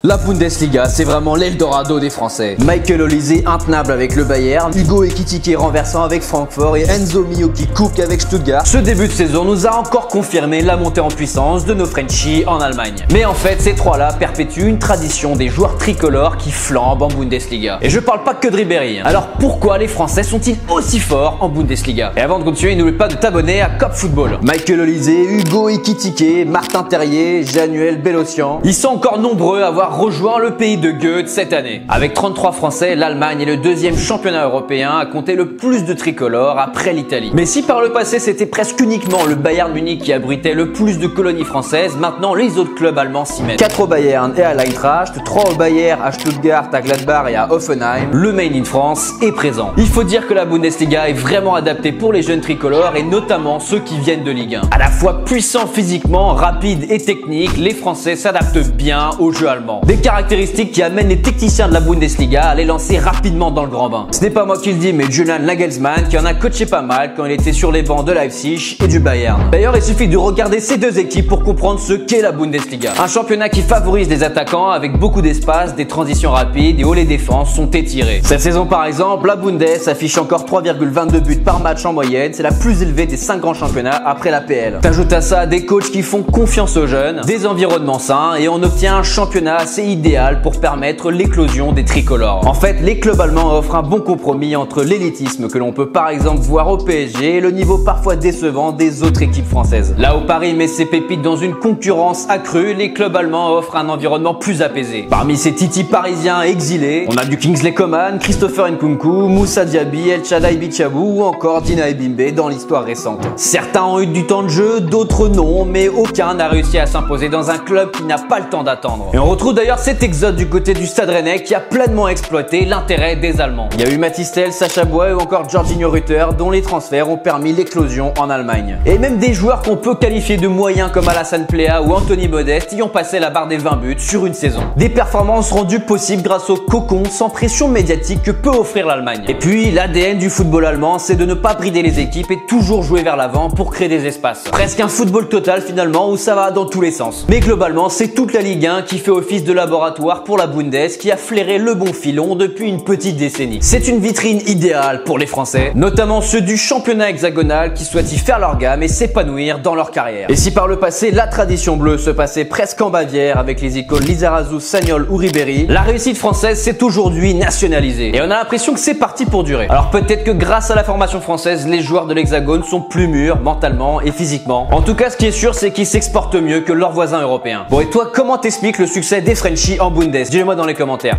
La Bundesliga, c'est vraiment l'Eldorado des Français. Michael Olise intenable avec le Bayern, Hugo Ekitike renversant avec Francfort et Enzo Miyuki Cook avec Stuttgart. Ce début de saison nous a encore confirmé la montée en puissance de nos Frenchies en Allemagne. Mais en fait, ces trois-là perpétuent une tradition des joueurs tricolores qui flambent en Bundesliga. Et je parle pas que de Ribéry. Alors pourquoi les Français sont-ils aussi forts en Bundesliga? Et avant de continuer, n'oublie pas de t'abonner à Cop Football. Michael Olise, Hugo Ekitike, Martin Terrier, Januel Bélocian. Ils sont encore nombreux à avoir rejoint le pays de Goethe cette année. Avec 33 Français, l'Allemagne est le deuxième championnat européen à compter le plus de tricolores après l'Italie. Mais si par le passé c'était presque uniquement le Bayern Munich qui abritait le plus de colonies françaises, maintenant les autres clubs allemands s'y mettent. 4 au Bayern et à l'Eintracht, 3 au Bayern, à Stuttgart, à Gladbach et à Hoffenheim. Le Made in France est présent. Il faut dire que la Bundesliga est vraiment adaptée pour les jeunes tricolores et notamment ceux qui viennent de Ligue 1. À la fois puissants physiquement, rapides et techniques, les Français s'adaptent bien au jeu allemand. Des caractéristiques qui amènent les techniciens de la Bundesliga à les lancer rapidement dans le grand bain. Ce n'est pas moi qui le dis, mais Julian Nagelsmann qui en a coaché pas mal quand il était sur les bancs de Leipzig et du Bayern. D'ailleurs, il suffit de regarder ces deux équipes pour comprendre ce qu'est la Bundesliga. Un championnat qui favorise les attaquants avec beaucoup d'espace, des transitions rapides et où les défenses sont étirées. Cette saison par exemple, la Bundes affiche encore 3,22 buts par match en moyenne. C'est la plus élevée des 5 grands championnats après la PL. T'ajoutes à ça des coachs qui font confiance aux jeunes, des environnements sains et on obtient un championnat assez idéal pour permettre l'éclosion des tricolores. En fait, les clubs allemands offrent un bon compromis entre l'élitisme que l'on peut par exemple voir au PSG et le niveau parfois décevant des autres équipes françaises. Là où Paris met ses pépites dans une concurrence accrue, les clubs allemands offrent un environnement plus apaisé. Parmi ces titis parisiens exilés, on a du Kingsley Coman, Christopher Nkunku, Moussa Diaby, El Shaddai Bichabou ou encore Dina Ebimbe dans l'histoire récente. Certains ont eu du temps de jeu, d'autres non, mais aucun n'a réussi à s'imposer dans un club qui n'a pas le temps d'attendre. Et on retrouve d'ailleurs cet exode du côté du Stade Rennais qui a pleinement exploité l'intérêt des Allemands. Il y a eu Mathys Tel, Sacha Boey ou encore Jorginho Rutter dont les transferts ont permis l'éclosion en Allemagne. Et même des joueurs qu'on peut qualifier de moyens comme Alassane Plea ou Anthony Modeste y ont passé la barre des 20 buts sur une saison. Des performances rendues possibles grâce au cocon sans pression médiatique que peut offrir l'Allemagne. Et puis l'ADN du football allemand, c'est de ne pas brider les équipes et toujours jouer vers l'avant pour créer des espaces. Presque un football total finalement où ça va dans tous les sens. Mais globalement, c'est toute la Ligue 1 qui fait office de laboratoire pour la Bundes qui a flairé le bon filon depuis une petite décennie. C'est une vitrine idéale pour les Français, notamment ceux du championnat hexagonal qui souhaitent y faire leur gamme et s'épanouir dans leur carrière. Et si par le passé la tradition bleue se passait presque en Bavière avec les icônes Lizarazu, Sagnol ou Ribéry, la réussite française s'est aujourd'hui nationalisée. Et on a l'impression que c'est parti pour durer. Alors peut-être que grâce à la formation française, les joueurs de l'hexagone sont plus mûrs mentalement et physiquement. En tout cas, ce qui est sûr, c'est qu'ils s'exportent mieux que leurs voisins européens. Bon, et toi, comment t'expliques le succès des Frenchies en Bundes? Dis-le moi dans les commentaires.